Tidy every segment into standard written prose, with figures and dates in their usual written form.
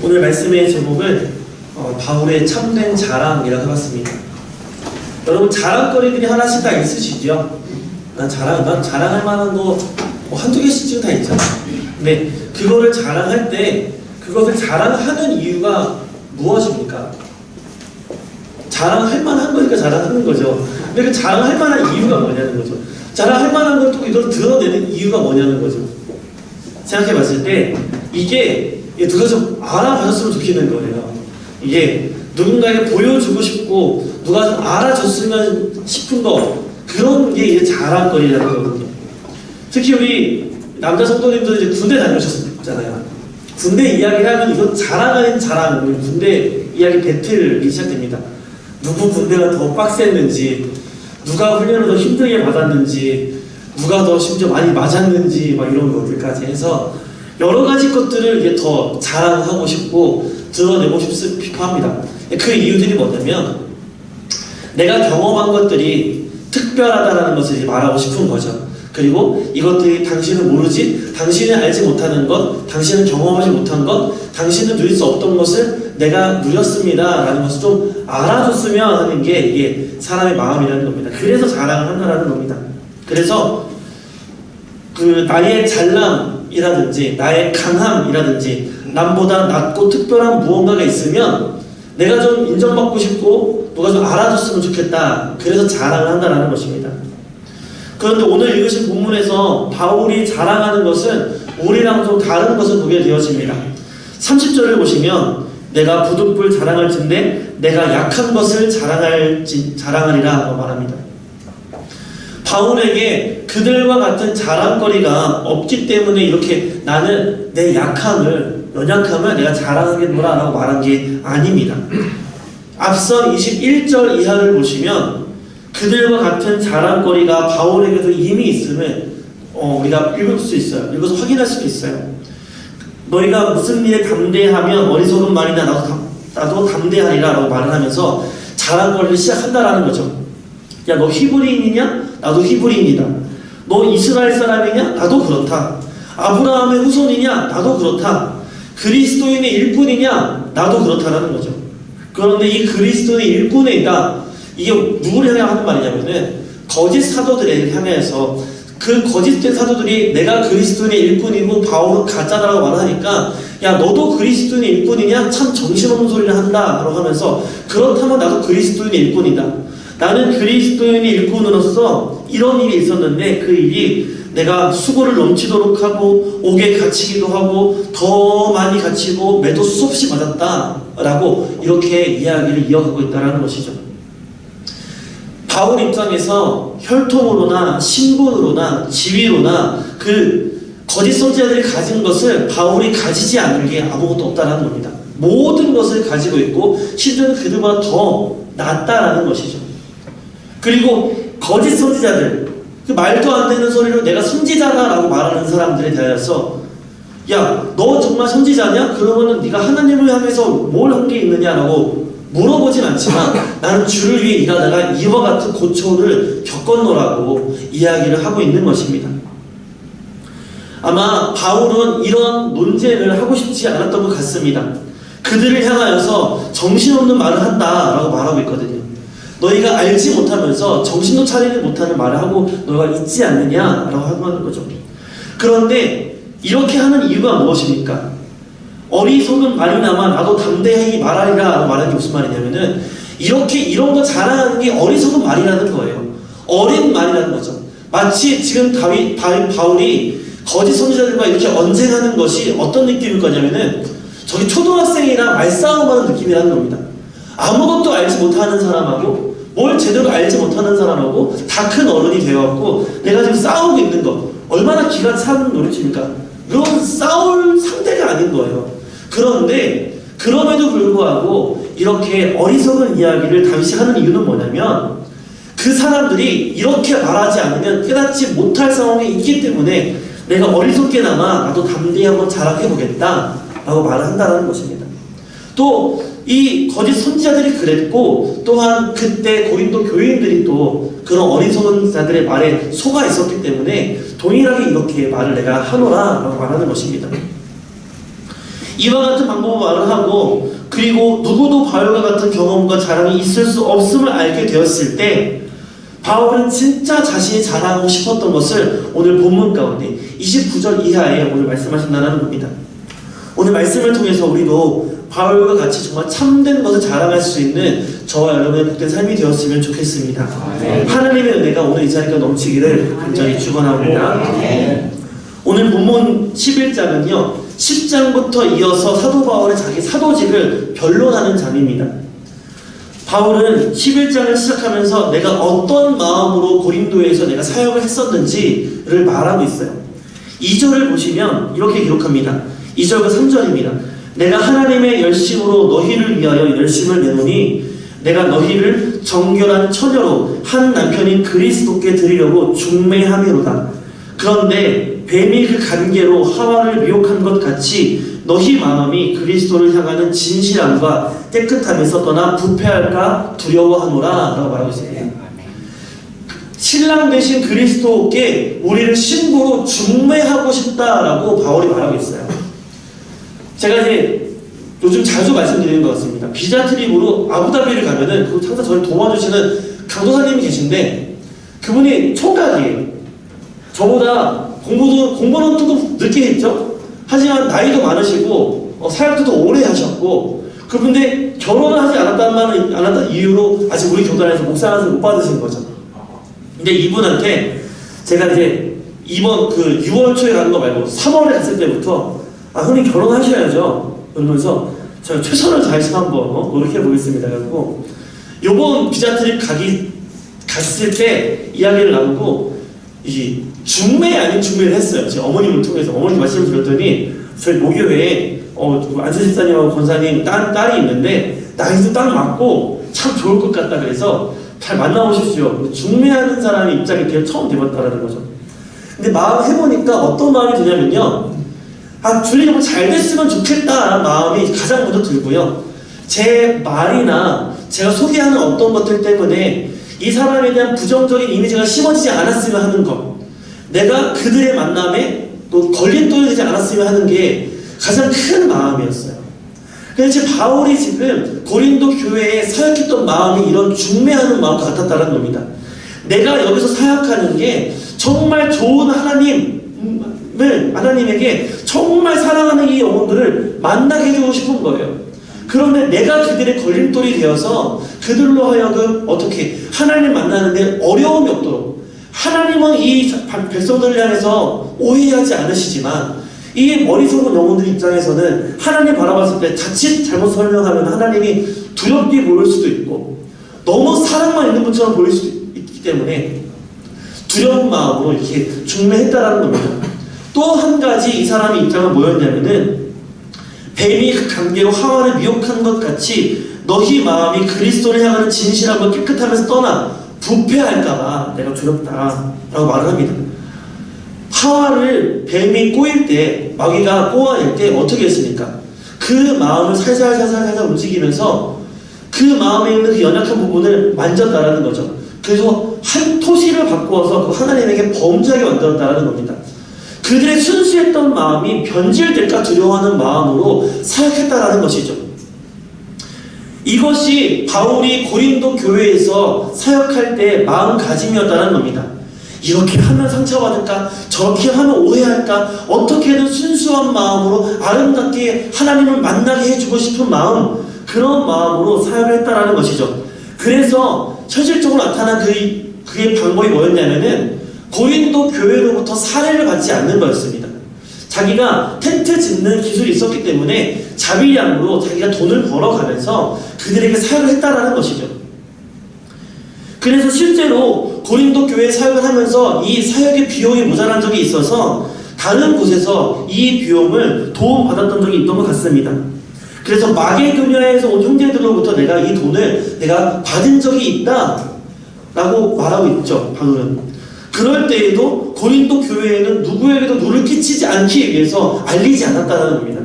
오늘 말씀의 제목은 바울의 참된 자랑이라고 해봤습니다. 여러분 자랑거리들이 하나씩 다 있으시죠? 난 자랑할 만한 거 한두 개씩은 다 있잖아. 근데 그거를 자랑할 때 그것을 자랑하는 이유가 무엇입니까? 자랑할 만한 거니까 자랑하는 거죠. 근데 그 자랑할 만한 이유가 뭐냐는 거죠. 자랑할 만한 걸 또 이걸 드러내는 이유가 뭐냐는 거죠. 생각해 봤을 때 이게 누가 좀 알아봐줬으면 좋겠는 거예요. 이게 누군가에게 보여주고 싶고 누가 좀 알아줬으면 싶은 거, 그런 게 이제 자랑거리라는 거거든요. 특히 우리 남자 성도님들 이제 군대 다녀오셨잖아요. 군대 이야기를 하면 이건 자랑, 군대 이야기 배틀이 시작됩니다. 누구 군대가 더 빡셌는지, 누가 훈련을 더 힘들게 받았는지, 누가 더 심지어 많이 맞았는지, 막 이런 것들까지 해서 여러 가지 것들을 이제 더 자랑하고 싶고 드러내고 싶어 합니다. 그 이유들이 뭐냐면 내가 경험한 것들이 특별하다는 것을 이제 말하고 싶은 거죠. 그리고 이것들이 당신은 모르지, 당신은 알지 못하는 것, 당신은 경험하지 못한 것, 당신은 누릴 수 없던 것을 내가 누렸습니다 라는 것을 좀 알아줬으면 하는 게 이게 사람의 마음이라는 겁니다. 그래서 자랑을 한다는 겁니다. 그래서 그 나의 잘남이라든지 나의 강함이라든지 남보다 낫고 특별한 무언가가 있으면 내가 좀 인정받고 싶고 누가 좀 알아줬으면 좋겠다. 그래서 자랑을 한다는 것입니다. 그런데 오늘 읽으신 본문에서 바울이 자랑하는 것은 우리랑 좀 다른 것을 보게 되어집니다. 30절을 보시면 내가 부득불 자랑할 텐데 내가 약한 것을 자랑하리라 라고 말합니다. 바울에게 그들과 같은 자랑거리가 없기 때문에 이렇게 나는 내 연약함을 내가 자랑하겠노라 라고 말한 게 아닙니다. 앞선 21절 이하를 보시면 그들과 같은 자랑거리가 바울에게도 이미 있음을 우리가 읽을 수 있어요. 읽어서 확인할 수도 있어요. 너희가 무슨 일에 담대하면 어리석은 말이나 나도 담대하리라 라고 말을 하면서 자랑거리를 시작한다라는 거죠. 야, 너 히브리인이냐? 나도 히브리인이다. 너 이스라엘 사람이냐? 나도 그렇다. 아브라함의 후손이냐? 나도 그렇다. 그리스도인의 일꾼이냐? 나도 그렇다라는 거죠. 그런데 이 그리스도의 일꾼에 있다. 이게 누구를 향해 하는 말이냐면은 거짓 사도들에 향해서 그 거짓된 사도들이 내가 그리스도인의 일꾼이고 바울은 가짜다라고 말하니까 야, 너도 그리스도인의 일꾼이냐? 참 정신없는 소리를 한다 라고 하면서 그렇다면 나도 그리스도인의 일꾼이다. 나는 그리스도인의 일꾼으로서 이런 일이 있었는데 그 일이 내가 수고를 넘치도록 하고 옥에 갇히기도 하고 더 많이 갇히고 매도 수없이 맞았다 라고 이렇게 이야기를 이어가고 있다는 것이죠. 바울 입장에서 혈통으로나 신분으로나 지위로나 그 거짓 선지자들이 가진 것을 바울이 가지지 않는 게 아무것도 없다는 겁니다. 모든 것을 가지고 있고 심지어는 그들보다 더 낫다라는 것이죠. 그리고 거짓 선지자들, 그 말도 안 되는 소리로 내가 선지자다라고 말하는 사람들에 대해서 야, 너 정말 선지자냐? 그러면은 네가 하나님을 향해서 뭘 한 게 있느냐라고 물어보진 않지만 나는 주를 위해 일하다가 이와 같은 고초를 겪었노라고 이야기를 하고 있는 것입니다. 아마 바울은 이런 논쟁을 하고 싶지 않았던 것 같습니다. 그들을 향하여서 정신없는 말을 한다라고 말하고 있거든요. 너희가 알지 못하면서 정신도 차리지 못하는 말을 하고 너희가 있지 않느냐라고 하는 거죠. 그런데 이렇게 하는 이유가 무엇입니까? 어리석은 말이나마 나도 담대히 말하리라 라고 말하는 게 무슨 말이냐면은 이런 거 자랑하는 게 어리석은 말이라는 거예요. 어린 말이라는 거죠. 마치 지금 바울이 거짓 선지자들과 이렇게 언쟁하는 것이 어떤 느낌일 거냐면은 저기 초등학생이랑 말싸움하는 느낌이라는 겁니다. 아무것도 알지 못하는 사람하고 뭘 제대로 알지 못하는 사람하고 다 큰 어른이 되어갖고 내가 지금 싸우고 있는 거 얼마나 기가 차는 노릇입니까? 이건 싸울 상대가 아닌 거예요. 그런데 그럼에도 불구하고 이렇게 어리석은 이야기를 다윗이 하는 이유는 뭐냐면 그 사람들이 이렇게 말하지 않으면 깨닫지 못할 상황에 있기 때문에 내가 어리석게나마 나도 담대히 한번 자랑해보겠다 라고 말을 한다는 것입니다. 또 이 거짓 선지자들이 그랬고 또한 그때 고린도 교인들이 또 그런 어리석은 자들의 말에 속아 있었기 때문에 동일하게 이렇게 말을 내가 하노라 라고 말하는 것입니다. 이와 같은 방법을 말을 하고, 그리고 누구도 바울과 같은 경험과 자랑이 있을 수 없음을 알게 되었을 때 바울은 진짜 자신이 자랑하고 싶었던 것을 오늘 본문 가운데 29절 이하에 오늘 말씀하신다는 겁니다. 오늘 말씀을 통해서 우리도 바울과 같이 정말 참된 것을 자랑할 수 있는 저와 여러분의 복된 삶이 되었으면 좋겠습니다. 하나님의 은혜가 오늘 이 자리가 넘치기를 간절히 축원합니다. 오늘 본문 11장은요 10장부터 이어서 사도 바울의 자기 사도직을 변론하는 장입니다. 바울은 11장을 시작하면서 내가 어떤 마음으로 고린도에서 내가 사역을 했었는지를 말하고 있어요. 2절을 보시면 이렇게 기록합니다. 2절과 3절입니다. 내가 하나님의 열심으로 너희를 위하여 열심을 내노니 내가 너희를 정결한 처녀로 한 남편인 그리스도께 드리려고 중매함이로다. 그런데 뱀이 그 관계로 하와를 미혹한 것 같이 너희 마음이 그리스도를 향하는 진실함과 깨끗함에서 떠나 부패할까 두려워하노라 라고 말하고 있습니다. 신랑 되신 그리스도께 우리를 신부로 중매하고 싶다라고 바울이 말하고 있어요. 제가 이제 요즘 자주 말씀드리는 것 같습니다. 비자 트립으로 아부다비를 가면은 항상 저를 도와주시는 강도사님이 계신데 그분이 총각이에요. 저보다 공부는 조금 늦게 했죠. 하지만 나이도 많으시고 사역도 더 오래 하셨고 그분데 결혼을 하지 않았다는 이유로 아직 우리 교단에서 목사를 못 받으신 거죠. 근데 이분한테 제가 이제 이번 그 6월 초에 가는 거 말고 3월에 갔을 때부터 형님 결혼하셔야죠. 그러면서 제가 최선을 다해서 한번 노력해 보겠습니다. 그래갖고 요번 비자 트립 갔을 때 이야기를 나누고 이 중매 아닌 중매를 했어요. 제 어머님을 통해서 어머니 말씀을 드렸더니 저희 모교회에 안세 집사님하고 권사님 딸이 있는데 나이도 딱 맞고 참 좋을 것 같다 그래서 잘 만나보십시오. 중매하는 사람의 입장이 되게 처음 돼봤다라는 거죠. 근데 마음 해보니까 어떤 마음이 드냐면요. 둘이 좀 잘 됐으면 좋겠다라는 마음이 가장 먼저 들고요. 제 말이나 제가 소개하는 어떤 것들 때문에 이 사람에 대한 부정적인 이미지가 심어지지 않았으면 하는 것, 내가 그들의 만남에 또 걸림돌이 되지 않았으면 하는 게 가장 큰 마음이었어요. 그래서 바울이 지금 고린도 교회에 사역했던 마음이 이런 중매하는 마음과 같았다는 겁니다. 내가 여기서 사역하는 게 정말 좋은 하나님에게 정말 사랑하는 이 영혼들을 만나게 해주고 싶은 거예요. 그런데 내가 그들의 걸림돌이 되어서 그들로 하여금 어떻게 하나님을 만나는데 어려움이 없도록, 하나님은 이 백성들을 향해서 오해하지 않으시지만 이 머리속은 영혼들 입장에서는 하나님 바라봤을 때 자칫 잘못 설명하면 하나님이 두렵게 보일 수도 있고 너무 사랑만 있는 분처럼 보일 수도 있기 때문에 두려운 마음으로 이렇게 중매했다라는 겁니다. 또 한 가지 이 사람의 입장은 뭐였냐면은 뱀이 그 관계로 하와를 미혹한 것 같이 너희 마음이 그리스도를 향하는 진실함과 깨끗함에서 떠나 부패할까봐 내가 두렵다라고 말을 합니다. 하와를 뱀이 꼬일 때, 마귀가 꼬아낼 때 어떻게 했습니까? 그 마음을 살살 움직이면서 그 마음에 있는 그 연약한 부분을 만졌다라는 거죠. 그래서 한 토시를 바꾸어서 그 하나님에게 범죄하게 만들었다라는 겁니다. 그들의 순수했던 마음이 변질될까 두려워하는 마음으로 사역했다라는 것이죠. 이것이 바울이 고린도 교회에서 사역할 때 마음가짐이었다는 겁니다. 이렇게 하면 상처받을까? 저렇게 하면 오해할까? 어떻게든 순수한 마음으로 아름답게 하나님을 만나게 해주고 싶은 마음, 그런 마음으로 사역을 했다라는 것이죠. 그래서 현실적으로 나타난 그의 방법이 뭐였냐면은 고린도 교회로부터 사례를 받지 않는 거였습니다. 자기가 텐트 짓는 기술이 있었기 때문에 자비량으로 자기가 돈을 벌어가면서 그들에게 사역을 했다라는 것이죠. 그래서 실제로 고린도 교회에 사역을 하면서 이 사역의 비용이 모자란 적이 있어서 다른 곳에서 이 비용을 도움받았던 적이 있던 것 같습니다. 그래서 마게도냐에서 온 형제들로부터 내가 이 돈을 내가 받은 적이 있다 라고 말하고 있죠, 바울은. 그럴 때에도 고린도 교회에는 누구에게도 누를 끼치지 않기 위해서 알리지 않았다는 겁니다.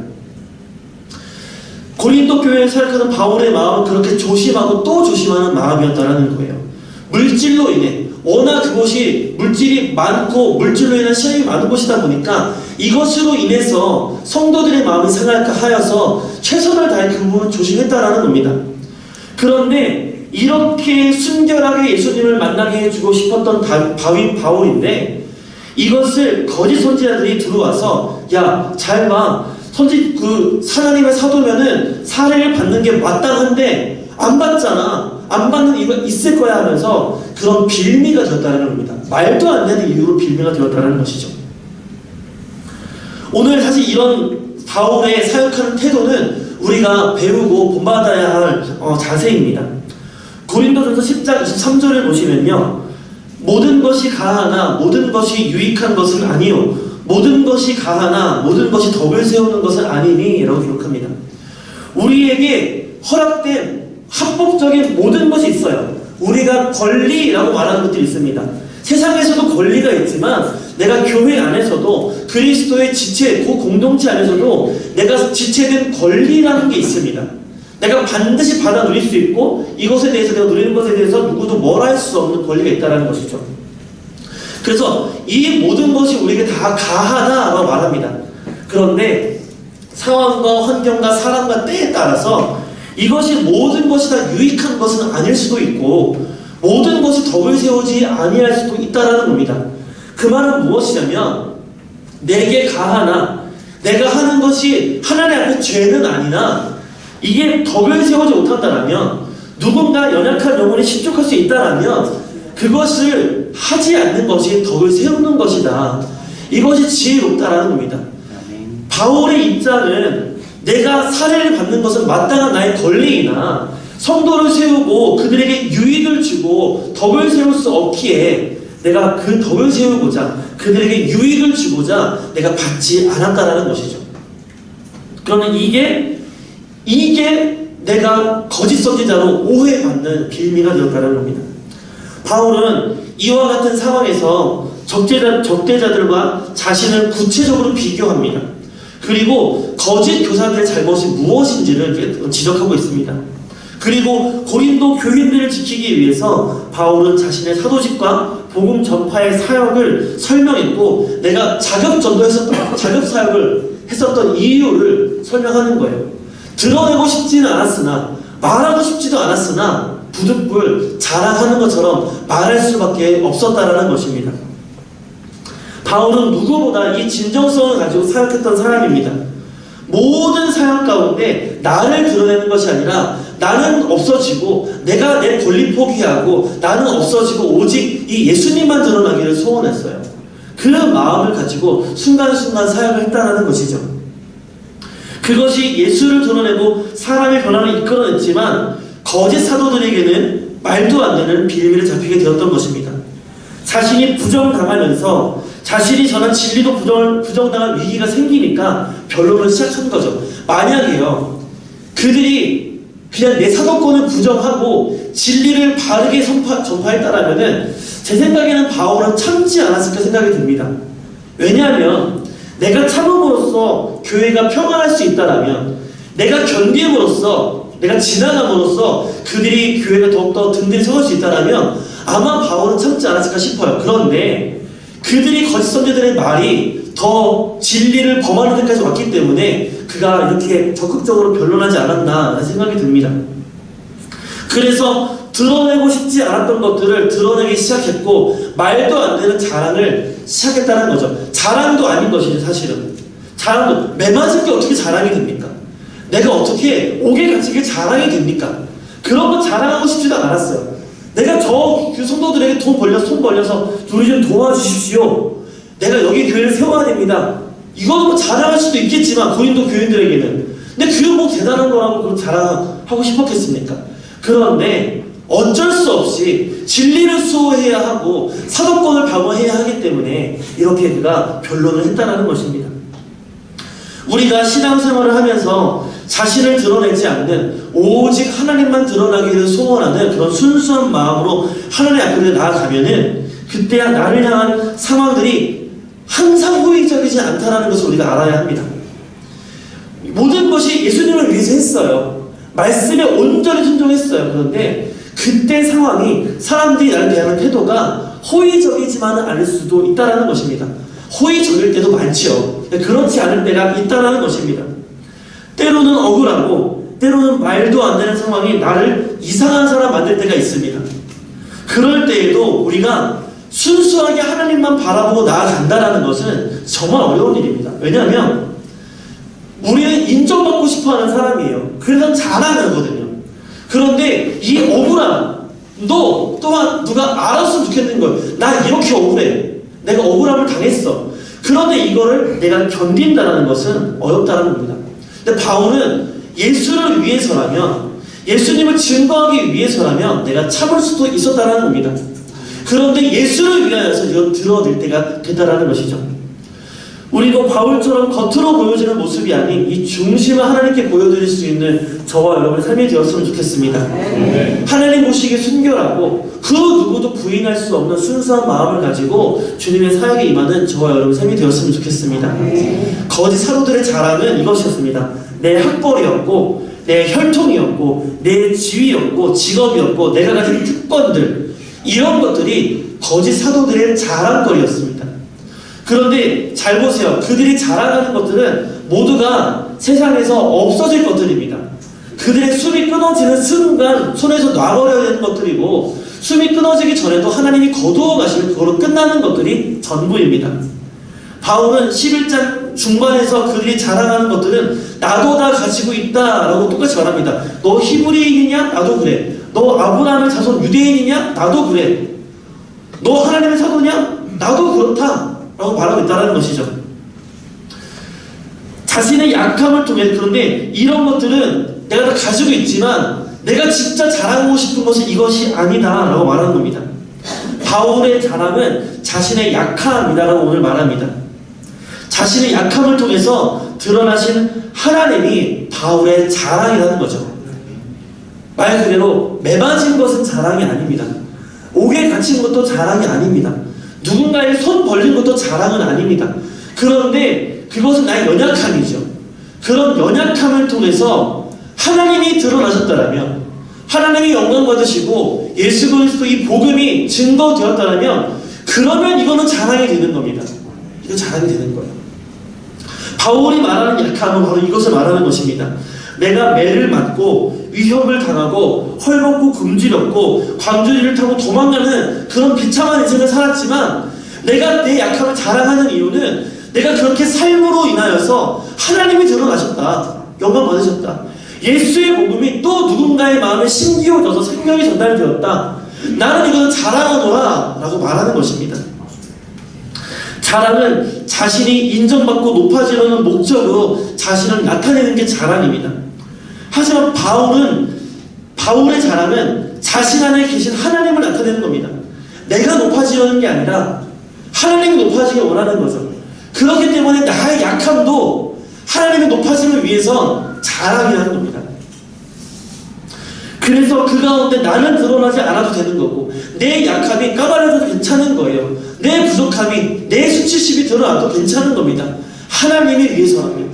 고린도 교회에 사역하는 바울의 마음은 그렇게 조심하고 또 조심하는 마음이었다는 거예요. 물질로 인해, 워낙 그곳이 물질이 많고 물질로 인한 시험이 많은 곳이다 보니까 이것으로 인해서 성도들의 마음이 상할까 하여서 최선을 다해 그 부분을 조심했다라는 겁니다. 그런데 이렇게 순결하게 예수님을 만나게 해주고 싶었던 바울인데 이것을 거짓 선지자들이 들어와서 야, 잘 봐. 하나님의 사도면은 살해를 받는 게 마땅한데 안 받잖아. 안 받는 이유가 있을 거야 하면서 그런 빌미가 되었다는 겁니다. 말도 안 되는 이유로 빌미가 되었다는 것이죠. 오늘 사실 이런 바울의 사역하는 태도는 우리가 배우고 본받아야 할 자세입니다. 고린도전서 10장 23절을 보시면요. 모든 것이 가하나 모든 것이 유익한 것은 아니요 모든 것이 가하나 모든 것이 덕을 세우는 것은 아니니 라고 기록합니다. 우리에게 허락된 합법적인 모든 것이 있어요. 우리가 권리라고 말하는 것들이 있습니다. 세상에서도 권리가 있지만 내가 교회 안에서도 그리스도의 지체, 그 공동체 안에서도 내가 지체된 권리라는 게 있습니다. 내가 반드시 받아 누릴 수 있고 이것에 대해서 내가 누리는 것에 대해서 누구도 뭐라 할 수 없는 권리가 있다는 것이죠. 그래서 이 모든 것이 우리에게 다 가하다라고 말합니다. 그런데 상황과 환경과 사람과 때에 따라서 이것이 모든 것이 다 유익한 것은 아닐 수도 있고 모든 것이 덕을 세우지 아니할 수도 있다라는 겁니다. 그 말은 무엇이냐면 내게 가하나 내가 하는 것이 하나님 앞에 죄는 아니나 이게 덕을 세우지 못한다면 누군가 연약한 영혼이 실족할 수 있다면 그것을 하지 않는 것이 덕을 세우는 것이다. 이것이 지혜롭다라는 겁니다. 바울의 입장은 내가 살해를 받는 것은 마땅한 나의 권리이나 성도를 세우고 그들에게 유익을 주고 덕을 세울 수 없기에 내가 그 덕을 세우고자 그들에게 유익을 주고자 내가 받지 않았다라는 것이죠. 그러면 이게 내가 거짓 선지자로 오해받는 빌미가 되었다는 겁니다. 바울은 이와 같은 상황에서 적대자들과 자신을 구체적으로 비교합니다. 그리고 거짓 교사들의 잘못이 무엇인지를 지적하고 있습니다. 그리고 고린도 교인들을 지키기 위해서 바울은 자신의 사도직과 복음 전파의 사역을 설명했고 내가 자격 사역을 했었던 이유를 설명하는 거예요. 드러내고 싶지는 않았으나 말하고 싶지도 않았으나 부득불 자랑하는 것처럼 말할 수밖에 없었다라는 것입니다. 바울은 누구보다 이 진정성을 가지고 사역했던 사람입니다. 모든 사역 가운데 나를 드러내는 것이 아니라 나는 없어지고 내가 내 권리 포기하고 나는 없어지고 오직 이 예수님만 드러나기를 소원했어요. 그 마음을 가지고 순간순간 사역을 했다는 것이죠. 그것이 예수를 드러내고 사람의 변화를 이끌어냈지만 거짓 사도들에게는 말도 안 되는 빌미를 잡히게 되었던 것입니다. 자신이 부정당하면서 자신이 전한 진리도 부정당한 위기가 생기니까 변론을 시작한 거죠. 만약에요 그들이 그냥 내 사도권을 부정하고 진리를 바르게 전파했다라면은 제 생각에는 바울은 참지 않았을까 생각이 듭니다. 왜냐하면 내가 참음으로써 교회가 평안할 수 있다라면 내가 견딤으로써 내가 지나감으로써 그들이 교회가 더욱더 든든히 서갈 수 있다라면 아마 바울은 참지 않았을까 싶어요. 그런데 그들이 거짓 선지자들의 말이 더 진리를 범하는 데까지 왔기 때문에 그가 이렇게 적극적으로 변론하지 않았나 라는 생각이 듭니다. 그래서 드러내고 싶지 않았던 것들을 드러내기 시작했고 말도 안 되는 자랑을 시작했다는 거죠. 자랑도 아닌 것이죠. 사실은 자랑도 매 맞은 게 어떻게 자랑이 됩니까? 내가 어떻게 옥에 갇힌 게 자랑이 됩니까? 그런 거 자랑하고 싶지도 않았어요. 내가 그 성도들에게 돈 벌려서 우리 좀 도와주십시오. 내가 여기 교회를 세워야 됩니다. 이거는 뭐 자랑할 수도 있겠지만 고린도 교인들에게는 근데 그게 뭐 대단한 거라고 그런 자랑하고 싶었겠습니까? 그런데 어쩔 수 없이 진리를 수호해야 하고 사도권을 방어해야 하기 때문에 이렇게 그가 변론을 했다는 것입니다. 우리가 신앙생활을 하면서 자신을 드러내지 않는 오직 하나님만 드러나기를 소원하는 그런 순수한 마음으로 하나님 앞에 나아가면은 그때 나를 향한 상황들이 항상 호의적이지 않다는 것을 우리가 알아야 합니다. 모든 것이 예수님을 위해서 했어요. 말씀에 온전히 순종했어요. 그런데 그때 상황이 사람들이 나를 대하는 태도가 호의적이지만은 않을 수도 있다는 것입니다. 호의 저릴 때도 많지요. 그렇지 않을 때가 있다는 것입니다. 때로는 억울하고 때로는 말도 안 되는 상황이 나를 이상한 사람 만들 때가 있습니다. 그럴 때에도 우리가 순수하게 하나님만 바라보고 나아간다는 것은 정말 어려운 일입니다. 왜냐하면 우리는 인정받고 싶어하는 사람이에요. 그래서 자랑하거든요. 그런데 이 억울함도 또한 누가 알았으면 좋겠는 거예요. 나 이렇게 억울해. 내가 억울함을 당했어. 그런데 이거를 내가 견딘다는 것은 어렵다는 겁니다. 근데 바울은 예수를 위해서라면, 예수님을 증거하기 위해서라면 내가 참을 수도 있었다는 겁니다. 그런데 예수를 위하여서 이건 드러낼 때가 됐다는 것이죠. 우리도 바울처럼 겉으로 보여지는 모습이 아닌 이 중심을 하나님께 보여드릴 수 있는 저와 여러분의 삶이 되었으면 좋겠습니다. 하나님 보시기에 순결하고 그 누구도 부인할 수 없는 순수한 마음을 가지고 주님의 사역에 임하는 저와 여러분의 삶이 되었으면 좋겠습니다. 거짓 사도들의 자랑은 이것이었습니다. 내 학벌이었고 내 혈통이었고 내 지위였고 직업이었고 내가 가진 특권들, 이런 것들이 거짓 사도들의 자랑거리였습니다. 그런데 잘 보세요. 그들이 자랑하는 것들은 모두가 세상에서 없어질 것들입니다. 그들의 숨이 끊어지는 순간 손에서 놔버려야 되는 것들이고, 숨이 끊어지기 전에도 하나님이 거두어 가시면 그걸로 끝나는 것들이 전부입니다. 바울은 11장 중반에서 그들이 자랑하는 것들은 나도 다 가지고 있다라고 똑같이 말합니다. 너 히브리인이냐? 나도 그래. 너 아브라함의 자손 유대인이냐? 나도 그래. 너 하나님의 사도냐? 나도 그렇다 라고 말하고 있다는 것이죠. 자신의 약함을 통해, 그런데 이런 것들은 내가 다 가지고 있지만 내가 진짜 자랑하고 싶은 것은 이것이 아니다 라고 말하는 겁니다. 바울의 자랑은 자신의 약함이다 라고 오늘 말합니다. 자신의 약함을 통해서 드러나신 하나님이 바울의 자랑이라는 거죠. 말 그대로 매맞은 것은 자랑이 아닙니다. 옥에 갇힌 것도 자랑이 아닙니다. 누군가의 손 벌린 것도 자랑은 아닙니다. 그런데 그것은 나의 연약함이죠. 그런 연약함을 통해서 하나님이 드러나셨다면, 하나님이 영광 받으시고 예수 그리스도 이 복음이 증거되었다면, 그러면 이거는 자랑이 되는 겁니다. 이거 자랑이 되는 거예요. 바울이 말하는 약함은 바로 이것을 말하는 것입니다. 내가 매를 맞고 위협을 당하고 헐벗고 굶주렸고 광주리를 타고 도망가는 그런 비참한 인생을 살았지만, 내가 내 약함을 자랑하는 이유는 내가 그렇게 삶으로 인하여서 하나님이 드러나셨다, 영광 받으셨다, 예수의 복음이 또 누군가의 마음에 심기어져서 생명이 전달되었다, 나는 이것을 자랑하노라 라고 말하는 것입니다. 자랑은 자신이 인정받고 높아지려는 목적으로 자신을 나타내는 게 자랑입니다. 하지만 바울의 자랑은 자신 안에 계신 하나님을 나타내는 겁니다. 내가 높아지려는 게 아니라 하나님이 높아지길 원하는 거죠. 그렇기 때문에 나의 약함도 하나님의 높아짐을 위해선 자랑이라는 겁니다. 그래서 그 가운데 나는 드러나지 않아도 되는 거고, 내 약함이 까발려도 괜찮은 거예요. 내 부족함이, 내 수치심이 드러나도 괜찮은 겁니다. 하나님이 위해서라면,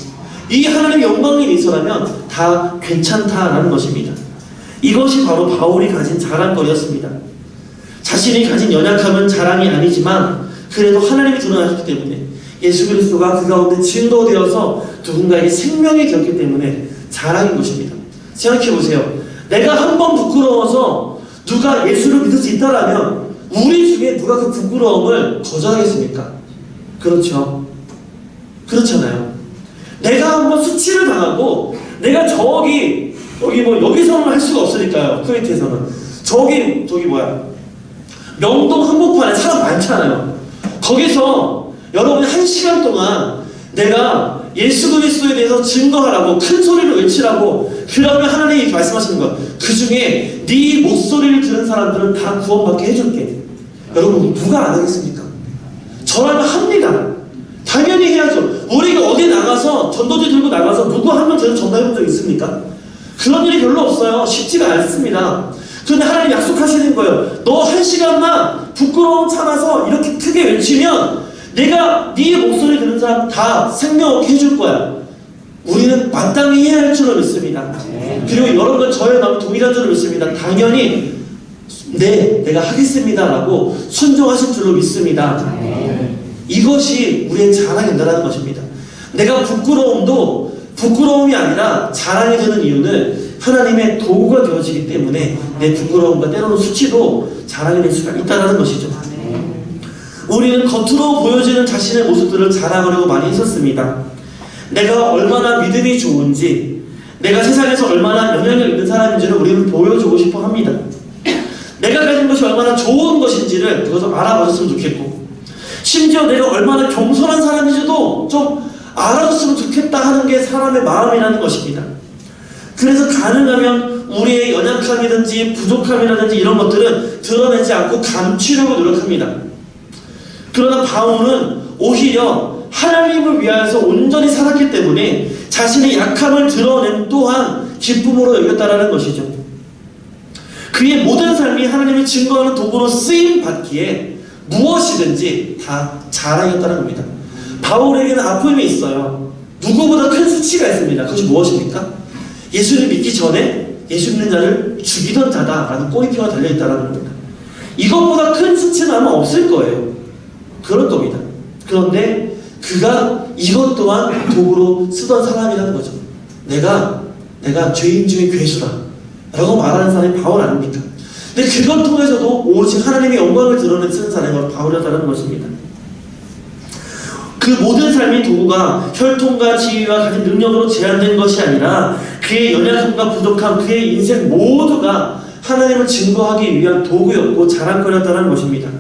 이 하나님의 영광을 위해서라면 다 괜찮다라는 것입니다. 이것이 바로 바울이 가진 자랑거리였습니다. 자신이 가진 연약함은 자랑이 아니지만 그래도 하나님이 드러나셨기 때문에, 예수 그리스도가 그 가운데 증거되어서 누군가에게 생명이 되었기 때문에 자랑인 것입니다. 생각해보세요. 내가 한 번 부끄러워서 누가 예수를 믿을 수 있다라면 우리 중에 누가 그 부끄러움을 거절하겠습니까? 그렇죠? 그렇잖아요. 내가 한번 수치를 당하고, 내가 여기서는 할 수가 없으니까요. 쿠웨이트에서는 저기 명동 한복판에 사람 많잖아요. 거기서 여러분이 1시간 동안 내가 예수 그리스도에 대해서 증거하라고 큰 소리를 외치라고, 그러면 하나님이 말씀하시는 것, 그 중에 네 목소리를 들은 사람들은 다 구원받게 해줄게. 여러분, 누가 안 하겠습니까? 저라면 합니다. 당연히 해야죠. 우리가 어디 나가서 전도지 들고 나가서 누구 한 명 제대로 전도해본 적 있습니까? 그런 일이 별로 없어요. 쉽지가 않습니다. 그런데 하나님 약속하시는 거예요. 너 1시간만 부끄러움 참아서 이렇게 크게 외치면 내가 네 목소리 듣는 사람 다 생명 얻게 해줄 거야. 우리는 마땅히 해야 할 줄로 믿습니다. 그리고 여러분은 저의 마음 동일한 줄로 믿습니다. 당연히 내가 하겠습니다 라고 순종하실 줄로 믿습니다. 이것이 우리의 자랑이 된다는 것입니다. 내가 부끄러움이 아니라 자랑이 되는 이유는 하나님의 도구가 되어지기 때문에 내 부끄러움과 때로는 수치도 자랑이 될 수가 있다는 것이죠. 우리는 겉으로 보여지는 자신의 모습들을 자랑하려고 많이 했었습니다. 내가 얼마나 믿음이 좋은지, 내가 세상에서 얼마나 영향력 있는 사람인지를 우리는 보여주고 싶어 합니다. 내가 가진 것이 얼마나 좋은 것인지를 그것을 알아봐줬으면 좋겠고, 심지어 내가 얼마나 겸손한 사람인지도 좀 알아줬으면 좋겠다 하는 게 사람의 마음이라는 것입니다. 그래서 가능하면 우리의 연약함이든지 부족함이라든지 이런 것들은 드러내지 않고 감추려고 노력합니다. 그러나 바울은 오히려 하나님을 위하여서 온전히 살았기 때문에 자신의 약함을 드러낸 또한 기쁨으로 여겼다라는 것이죠. 그의 모든 삶이 하나님을 증거하는 도구로 쓰임 받기에 무엇이든지 다 자랑이었다는 겁니다. 바울에게는 아픔이 있어요. 누구보다 큰 수치가 있습니다. 그것이 무엇입니까? 예수를 믿기 전에 예수 믿는 자를 죽이던 자다라는 꼬리표가 달려있다는 겁니다. 이것보다 큰 수치는 아마 없을 거예요. 그럴 겁니다. 그런데 그가 이것 또한 도구로 쓰던 사람이라는 거죠. 내가 죄인 중에 괴수다 라고 말하는 사람이 바울 아닙니까? 근데 그걸 통해서도 오직 하나님의 영광을 드러내 쓰는 사람이 바울이었다는 것입니다. 그 모든 삶의 도구가 혈통과 지위와 가진 능력으로 제한된 것이 아니라 그의 연약함과 부족함, 그의 인생 모두가 하나님을 증거하기 위한 도구였고 자랑거리였다는 것입니다.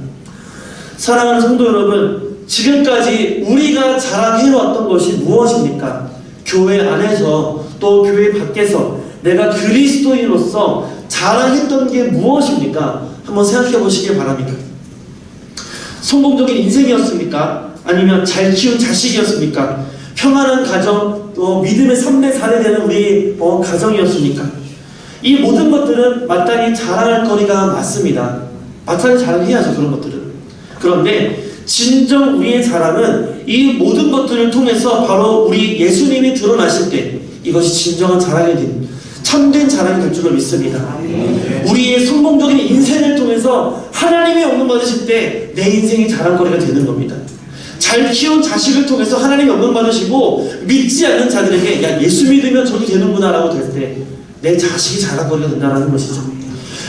사랑하는 성도 여러분, 지금까지 우리가 자랑해왔던 것이 무엇입니까? 교회 안에서 또 교회 밖에서 내가 그리스도인으로서 자랑했던 게 무엇입니까? 한번 생각해 보시길 바랍니다. 성공적인 인생이었습니까? 아니면 잘 키운 자식이었습니까? 평안한 가정, 또 믿음의 3대 4대 되는 우리 가정이었습니까? 이 모든 것들은 마땅히 자랑할 거리가 맞습니다. 마땅히 자랑해야죠, 그런 것들은. 그런데 진정 우리의 자랑은 이 모든 것들을 통해서 바로 우리 예수님이 드러나실 때 이것이 진정한 자랑이 됩니다. 참된 자랑이 될 줄로 믿습니다. 우리의 성공적인 인생을 통해서 하나님의 영광 받으실 때 내 인생이 자랑거리가 되는 겁니다. 잘 키운 자식을 통해서 하나님의 영광 받으시고 믿지 않는 자들에게 야 예수 믿으면 저기 되는구나 라고 될 때 내 자식이 자랑거리가 된다는 것이죠.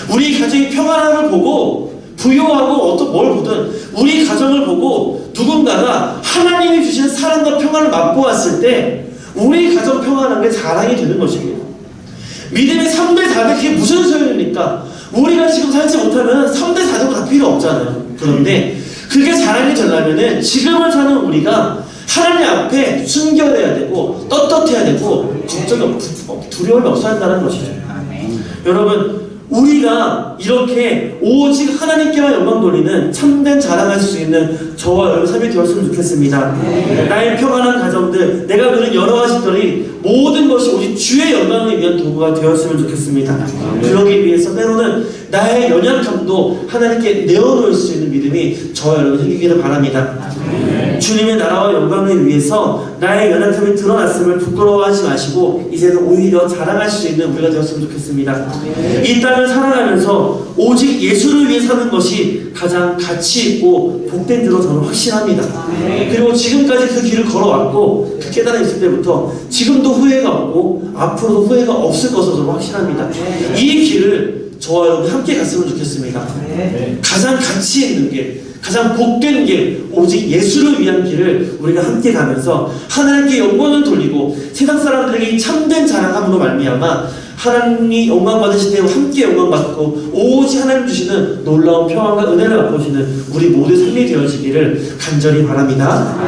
우리 가정이 평안함을 보고 부요하고 어떤 뭘 보든 우리 가정을 보고 누군가가 하나님이 주신 사랑과 평안을 맛보았을 때 우리 가정 평안한 게 자랑이 되는 것입니다. 믿음의 3대 4대 그게 무슨 소용입니까? 우리가 지금 살지 못하면 3대 4대가 다 필요 없잖아요. 그런데 그게 자랑이 되려면은 지금을 사는 우리가 하나님 앞에 순결해야 되고 떳떳해야 되고 걱정이 두려움이 없어야 한다는 것이죠. 여러분, 우리가 이렇게 오직 하나님께만 영광 돌리는 참된 자랑할 수 있는 저와 여러분 삶이 되었으면 좋겠습니다. 나의 평안한 가정들, 내가 누린 여러 가지들이 모든 것이 오직 주의 영광을 위한 도구가 되었으면 좋겠습니다. 그러기 위해서 때로는 나의 연약함도 하나님께 내어놓을 수 있는 믿음이 저와 여러분 생기기를 바랍니다. 주님의 나라와 영광을 위해서 나의 연약함이 드러났음을 부끄러워하지 마시고 이제는 오히려 자랑할 수 있는 우리가 되었으면 좋겠습니다. 이 땅을 살아가면서 오직 예수를 위해 사는 것이 가장 가치 있고 복된 줄로 저는 확신합니다. 그리고 지금까지 그 길을 걸어왔고 그 깨달아 있을 때부터 지금도 후회가 없고 앞으로도 후회가 없을 것으로 저는 확신합니다. 이 길을 저와 여러분 함께 갔으면 좋겠습니다. 가장 가치 있는 길, 가장 복된 길, 오직 예수를 위한 길을 우리가 함께 가면서 하나님께 영광을 돌리고 세상 사람들에게 이 참된 자랑함으로 말미암아 하나님이 영광 받으실 때 함께 영광 받고 오직 하나님 주시는 놀라운 평안과 은혜를 맛보시는 우리 모두 삶이 되어지기를 간절히 바랍니다.